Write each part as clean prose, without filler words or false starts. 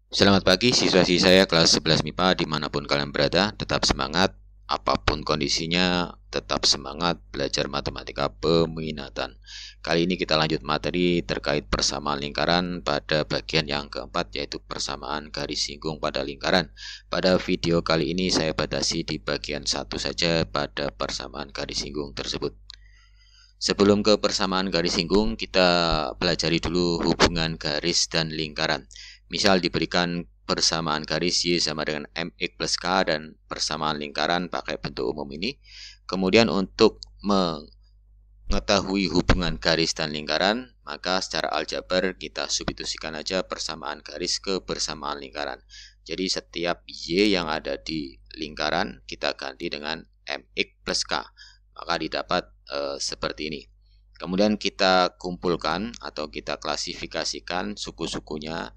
Selamat pagi siswa-siswi saya kelas 11 MIPA dimanapun kalian berada, tetap semangat, apapun kondisinya, tetap semangat belajar matematika peminatan. Kali ini kita lanjut materi terkait persamaan lingkaran pada bagian yang keempat, yaitu persamaan garis singgung pada lingkaran. Pada video kali ini saya batasi di bagian satu saja pada persamaan garis singgung tersebut. Sebelum ke persamaan garis singgung, kita pelajari dulu hubungan garis dan lingkaran. Misal diberikan persamaan garis Y sama dengan MX plus K dan persamaan lingkaran pakai bentuk umum ini. Kemudian untuk mengetahui hubungan garis dan lingkaran, maka secara aljabar kita substitusikan aja persamaan garis ke persamaan lingkaran. Jadi setiap Y yang ada di lingkaran kita ganti dengan MX plus K. Maka didapat seperti ini. Kemudian kita kumpulkan atau kita klasifikasikan suku-sukunya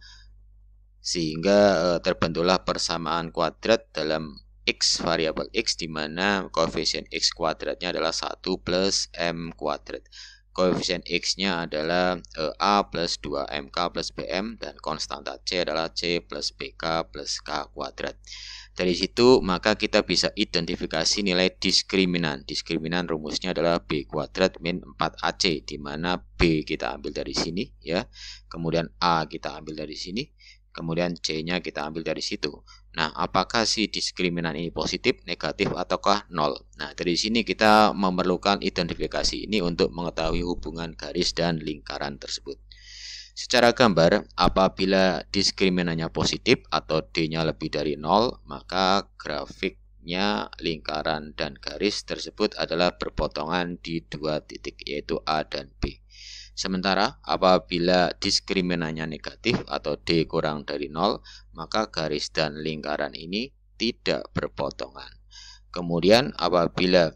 sehingga terbentuklah persamaan kuadrat dalam X, variabel X, di mana koefisien X kuadratnya adalah 1 plus M kuadrat. Koefisien X-nya adalah A plus 2MK plus BM dan konstanta C adalah C plus BK plus K kuadrat. Dari situ maka kita bisa identifikasi nilai diskriminan. Diskriminan rumusnya adalah B kuadrat min 4AC, di mana B kita ambil dari sini ya. Kemudian A kita ambil dari sini. Kemudian C-nya kita ambil dari situ. Nah, apakah si diskriminan ini positif, negatif, ataukah nol? Nah, dari sini kita memerlukan identifikasi ini untuk mengetahui hubungan garis dan lingkaran tersebut. Secara gambar, apabila diskriminannya positif atau D-nya lebih dari 0, maka grafiknya lingkaran dan garis tersebut adalah berpotongan di dua titik, yaitu A dan B. Sementara apabila diskriminannya negatif atau D kurang dari 0, maka garis dan lingkaran ini tidak berpotongan. Kemudian apabila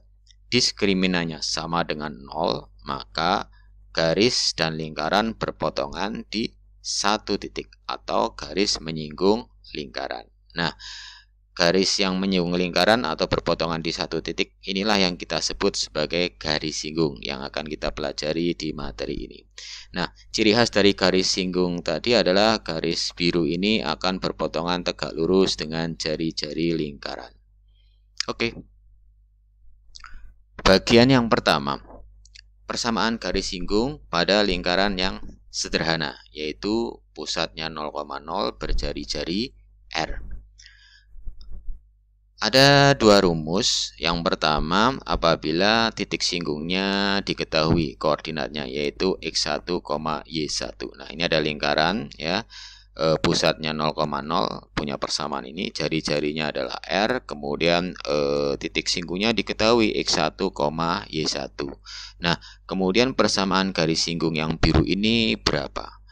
diskriminannya sama dengan 0, maka garis dan lingkaran berpotongan di satu titik atau garis menyinggung lingkaran. Nah, garis yang menyinggung lingkaran atau berpotongan di satu titik inilah yang kita sebut sebagai garis singgung yang akan kita pelajari di materi ini. Nah, ciri khas dari garis singgung tadi adalah garis biru ini akan berpotongan tegak lurus dengan jari-jari lingkaran. Oke. Bagian yang pertama, persamaan garis singgung pada lingkaran yang sederhana, yaitu pusatnya 0,0 berjari-jari R. Ada dua rumus. Yang pertama, apabila titik singgungnya diketahui koordinatnya, yaitu X1, Y1. Nah, ini ada lingkaran ya. Pusatnya 0,0 punya persamaan ini, jari-jarinya adalah R, kemudian titik singgungnya diketahui X1, Y1. Nah, kemudian persamaan garis singgung yang biru ini berapa?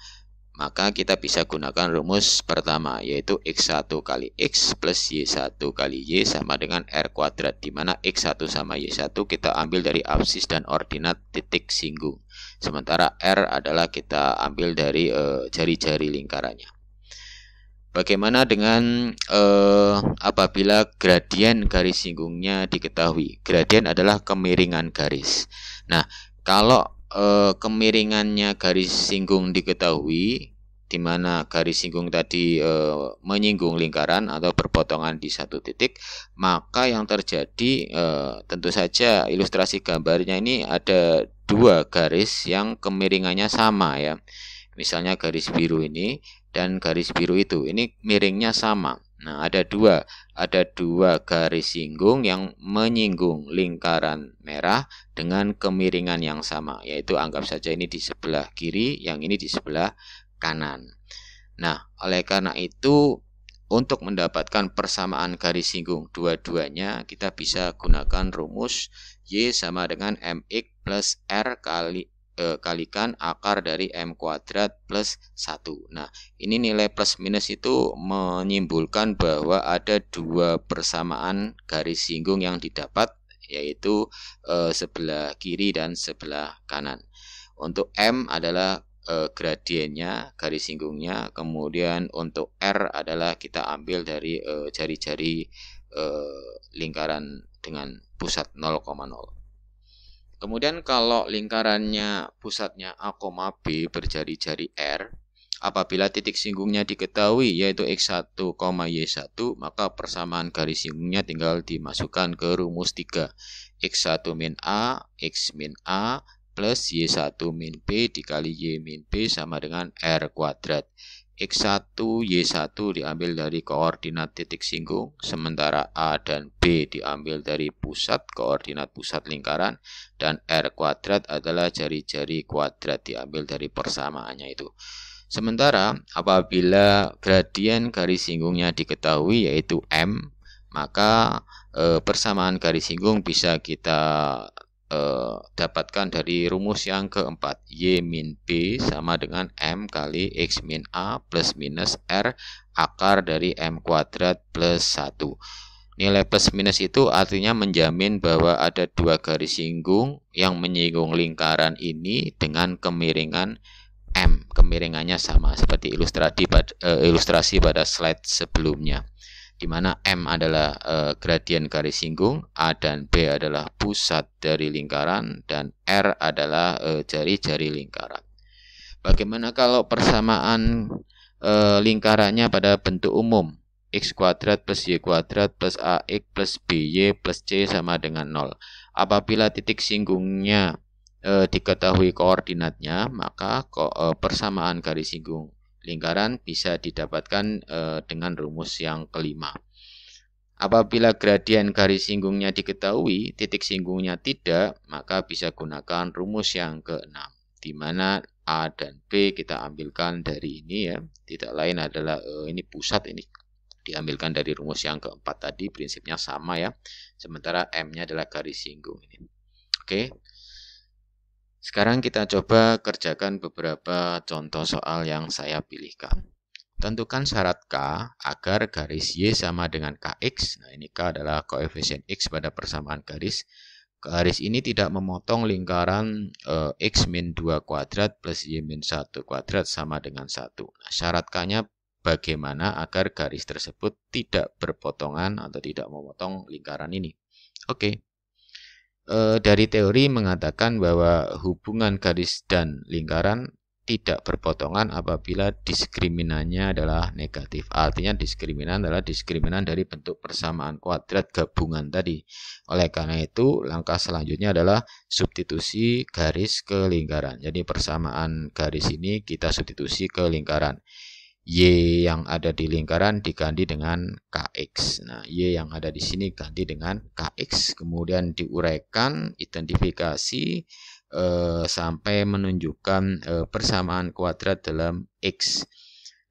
Maka kita bisa gunakan rumus pertama, yaitu X1 kali X plus Y1 kali Y sama dengan R kuadrat, di mana X1 sama Y1 kita ambil dari absis dan ordinat titik singgung. Sementara R adalah kita ambil dari jari-jari lingkarannya. Bagaimana dengan apabila gradien garis singgungnya diketahui? Gradien adalah kemiringan garis. Nah, kalau kemiringannya garis singgung diketahui, di mana garis singgung tadi menyinggung lingkaran atau berpotongan di satu titik, maka yang terjadi tentu saja ilustrasi gambarnya ini ada dua garis yang kemiringannya sama ya. Misalnya garis biru ini dan garis biru itu, ini miringnya sama. Nah, ada dua garis singgung yang menyinggung lingkaran merah dengan kemiringan yang sama, yaitu anggap saja ini di sebelah kiri, yang ini di sebelah kanan. Nah, oleh karena itu untuk mendapatkan persamaan garis singgung dua-duanya, kita bisa gunakan rumus Y sama dengan MX plus R kalikan akar dari M kuadrat plus 1. Nah, ini nilai plus minus itu menyimpulkan bahwa ada dua persamaan garis singgung yang didapat, yaitu sebelah kiri dan sebelah kanan. Untuk M adalah gradiennya, garis singgungnya. Kemudian untuk R adalah kita ambil dari jari-jari lingkaran dengan pusat 0,0. Kemudian kalau lingkarannya pusatnya A, B berjari-jari R, Apabila titik singgungnya diketahui yaitu X1, Y1, maka persamaan garis singgungnya tinggal dimasukkan ke rumus 3. X1 min A, X min A, plus Y1 min B dikali Y min B sama dengan R kuadrat. X1, Y1 diambil dari koordinat titik singgung, sementara A dan B diambil dari pusat, koordinat pusat lingkaran, dan R kuadrat adalah jari-jari kuadrat diambil dari persamaannya itu. Sementara apabila gradien garis singgungnya diketahui yaitu M, maka persamaan garis singgung bisa kita dapatkan dari rumus yang keempat. Y min B sama dengan M kali X min A plus minus R akar dari M kuadrat plus 1. Nilai plus minus itu artinya menjamin bahwa ada dua garis singgung yang menyinggung lingkaran ini dengan kemiringan M, kemiringannya sama seperti ilustrasi pada slide sebelumnya, di mana M adalah gradien garis singgung, A dan B adalah pusat dari lingkaran, dan R adalah jari-jari lingkaran. Bagaimana kalau persamaan lingkarannya pada bentuk umum? X kuadrat plus Y kuadrat plus AX plus BY plus C sama dengan 0. Apabila titik singgungnya diketahui koordinatnya, maka persamaan garis singgung lingkaran bisa didapatkan dengan rumus yang kelima. Apabila gradien garis singgungnya diketahui, titik singgungnya tidak, maka bisa gunakan rumus yang keenam, di mana A dan B kita ambilkan dari ini ya, tidak lain adalah ini pusat, ini diambilkan dari rumus yang keempat tadi, prinsipnya sama ya. Sementara M-nya adalah garis singgung ini. Oke. Sekarang kita coba kerjakan beberapa contoh soal yang saya pilihkan. Tentukan syarat K agar garis Y sama dengan Kx. Nah, ini K adalah koefisien X pada persamaan garis. Garis ini tidak memotong lingkaran X min 2 kuadrat plus Y min 1 kuadrat sama dengan 1. Nah, syarat K-nya bagaimana agar garis tersebut tidak berpotongan atau tidak memotong lingkaran ini. Oke. Dari teori mengatakan bahwa hubungan garis dan lingkaran tidak berpotongan apabila diskriminannya adalah negatif. Artinya diskriminan adalah diskriminan dari bentuk persamaan kuadrat gabungan tadi. Oleh karena itu, langkah selanjutnya adalah substitusi garis ke lingkaran. Jadi persamaan garis ini kita substitusi ke lingkaran. Y yang ada di lingkaran diganti dengan Kx. Nah, Y yang ada di sini ganti dengan Kx. Kemudian diuraikan, identifikasi sampai menunjukkan persamaan kuadrat dalam X.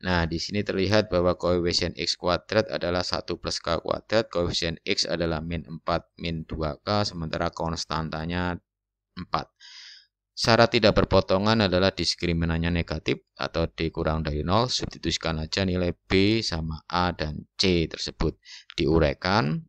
Nah, di sini terlihat bahwa koefisien X kuadrat adalah 1 plus K kuadrat. Koefisien X adalah min 4 min 2K, sementara konstantanya 4. Syarat tidak berpotongan adalah diskriminannya negatif atau D kurang dari 0. Substitusikan aja nilai B sama A dan C tersebut. Diuraikan.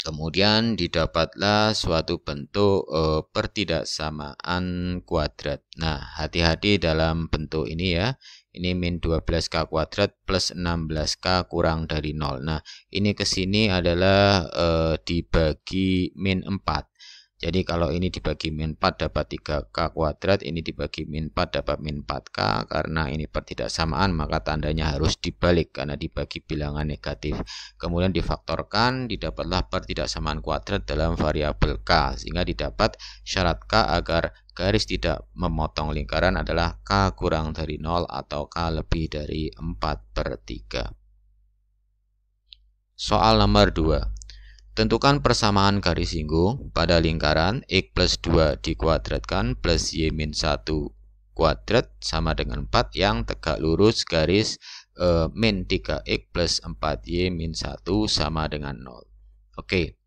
Kemudian didapatlah suatu bentuk pertidaksamaan kuadrat. Nah, hati-hati dalam bentuk ini ya. Ini min 12K kuadrat plus 16K kurang dari 0. Nah, ini ke sini adalah dibagi min 4. Jadi kalau ini dibagi min 4 dapat 3K kuadrat, ini dibagi min 4 dapat min 4K. Karena ini pertidaksamaan maka tandanya harus dibalik karena dibagi bilangan negatif. Kemudian difaktorkan, didapatlah pertidaksamaan kuadrat dalam variabel K. Sehingga didapat syarat K agar garis tidak memotong lingkaran adalah K kurang dari 0 atau K lebih dari 4/3. Soal nomor 2. Tentukan persamaan garis singgung pada lingkaran X plus 2 dikuadratkan plus Y min 1 kuadrat sama dengan 4 yang tegak lurus garis min 3X plus 4Y min 1 sama dengan 0. Oke.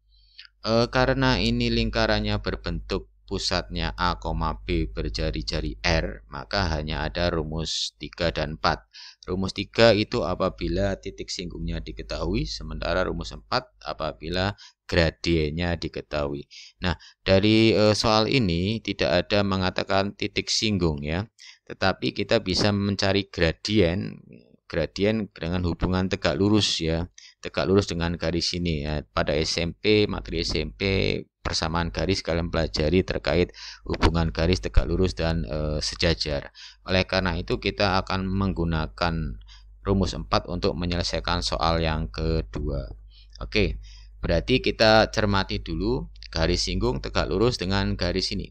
Karena ini lingkarannya berbentuk pusatnya A, B berjari-jari R, maka hanya ada rumus 3 dan 4. Rumus 3 itu apabila titik singgungnya diketahui, sementara rumus 4 apabila gradiennya diketahui. Nah, dari soal ini tidak ada mengatakan titik singgung ya, tetapi kita bisa mencari gradien dengan hubungan tegak lurus ya, tegak lurus dengan garis ini ya. Pada SMP, materi SMP persamaan garis kalian pelajari terkait hubungan garis tegak lurus dan sejajar. Oleh karena itu kita akan menggunakan rumus 4 untuk menyelesaikan soal yang kedua. Oke, berarti kita cermati dulu garis singgung tegak lurus dengan garis ini.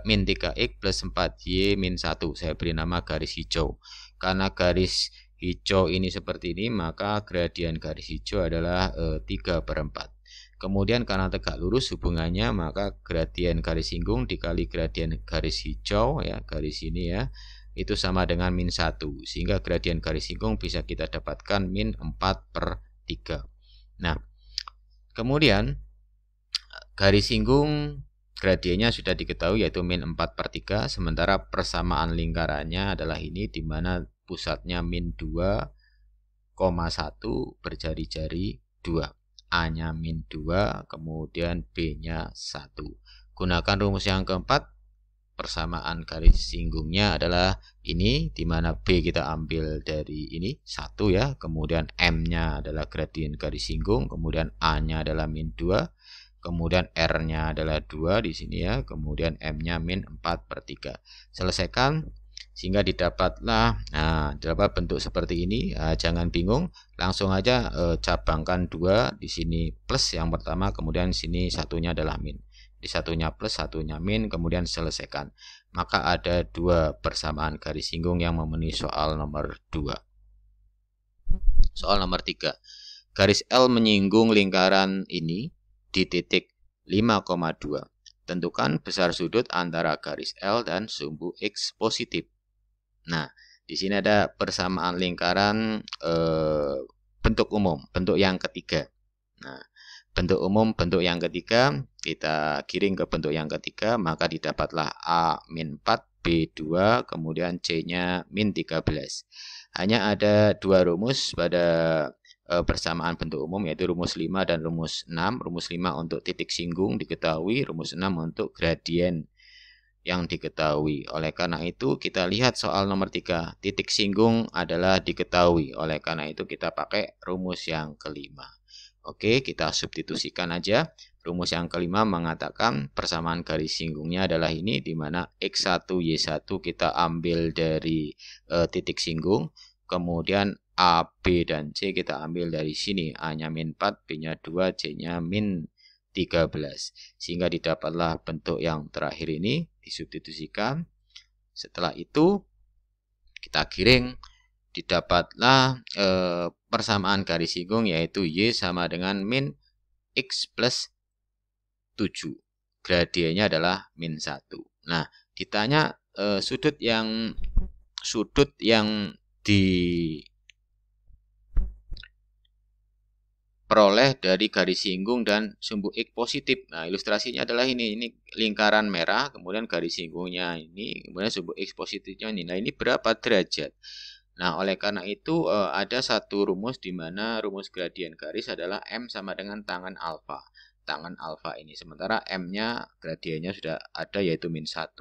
Min 3x plus 4y min 1. Saya beri nama garis hijau. Karena garis hijau ini seperti ini, maka gradien garis hijau adalah 3/4. Kemudian karena tegak lurus hubungannya, maka gradien garis singgung dikali gradien garis hijau, ya, garis ini ya, itu sama dengan min 1. Sehingga gradien garis singgung bisa kita dapatkan min 4/3. Nah, kemudian garis singgung gradiennya sudah diketahui yaitu min 4/3, sementara persamaan lingkarannya adalah ini, di mana pusatnya min 2,1 berjari-jari 2. A-nya min 2, kemudian B-nya 1. Gunakan rumus yang keempat, persamaan garis singgungnya adalah ini, di mana B kita ambil dari ini 1 ya, kemudian M-nya adalah gradien garis singgung, kemudian A-nya adalah min 2, kemudian R-nya adalah 2 di sini ya, kemudian M-nya min 4/3. Selesaikan sehingga didapatlah dapat bentuk seperti ini. Jangan bingung, langsung aja cabangkan 2 di sini plus yang pertama, kemudian sini satunya adalah min. Di satunya plus, satunya min, kemudian selesaikan. Maka ada 2 persamaan garis singgung yang memenuhi soal nomor 2. Soal nomor 3. Garis L menyinggung lingkaran ini di titik 5,2. Tentukan besar sudut antara garis L dan sumbu X positif. Nah, di sini ada persamaan lingkaran bentuk umum, bentuk yang ketiga. Nah, bentuk umum, bentuk yang ketiga, kita giring ke bentuk yang ketiga, maka didapatlah A min 4, B 2, kemudian C-nya min 13. Hanya ada 2 rumus pada persamaan bentuk umum, yaitu rumus 5 dan rumus 6. Rumus 5 untuk titik singgung diketahui, rumus 6 untuk gradien yang diketahui. Oleh karena itu kita lihat soal nomor 3. Titik singgung adalah diketahui. Oleh karena itu kita pakai rumus yang kelima. Oke, kita substitusikan aja. Rumus yang kelima mengatakan persamaan garis singgungnya adalah ini, di mana X1 Y1 kita ambil dari titik singgung. Kemudian A, B, dan C kita ambil dari sini. A-nya min 4, B-nya 2, C-nya min 13. Sehingga didapatlah bentuk yang terakhir ini, disubstitusikan. Setelah itu kita giring, didapatlah persamaan garis singgung, yaitu Y sama dengan min X plus 7. Gradiennya adalah min 1. Nah, ditanya sudut yang diperoleh dari garis singgung dan sumbu X positif. Nah, ilustrasinya adalah ini lingkaran merah, kemudian garis singgungnya ini, kemudian sumbu X positifnya ini. Nah, ini berapa derajat? Nah, oleh karena itu ada satu rumus di mana rumus gradien garis adalah M sama dengan tangan alfa. Tangan alfa ini, sementara M-nya gradiennya sudah ada yaitu min 1,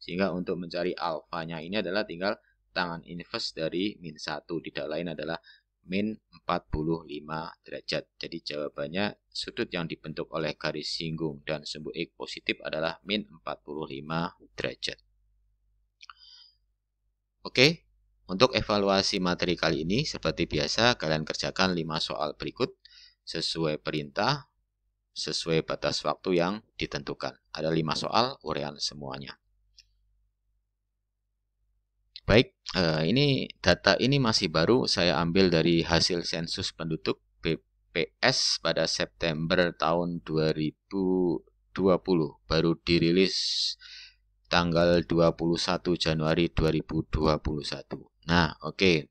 sehingga untuk mencari alfanya ini adalah tinggal tangan inverse dari min 1, tidak lain adalah min 45 derajat. Jadi jawabannya sudut yang dibentuk oleh garis singgung dan sumbu X positif adalah min 45 derajat. Oke, untuk evaluasi materi kali ini seperti biasa kalian kerjakan 5 soal berikut sesuai perintah, sesuai batas waktu yang ditentukan. Ada 5 soal, uraian semuanya. Baik, ini data ini masih baru, saya ambil dari hasil sensus penduduk BPS pada September tahun 2020, baru dirilis tanggal 21 Januari 2021. Nah, oke.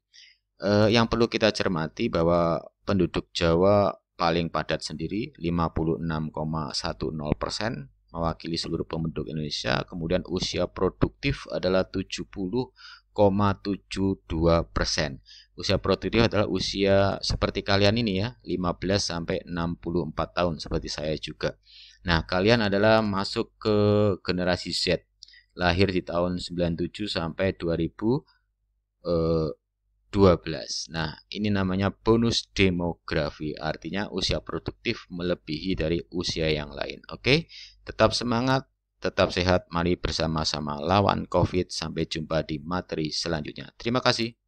Yang perlu kita cermati bahwa penduduk Jawa paling padat sendiri 56,10%, mewakili seluruh penduduk Indonesia. Kemudian usia produktif adalah 70,72%. Usia produktif adalah usia seperti kalian ini ya, 15 sampai 64 tahun seperti saya juga. Nah, kalian adalah masuk ke generasi Z, lahir di tahun 97 sampai 2000, 12. Nah, ini namanya bonus demografi, artinya usia produktif melebihi dari usia yang lain. Oke, tetap semangat, tetap sehat, mari bersama-sama lawan COVID. Sampai jumpa di materi selanjutnya. Terima kasih.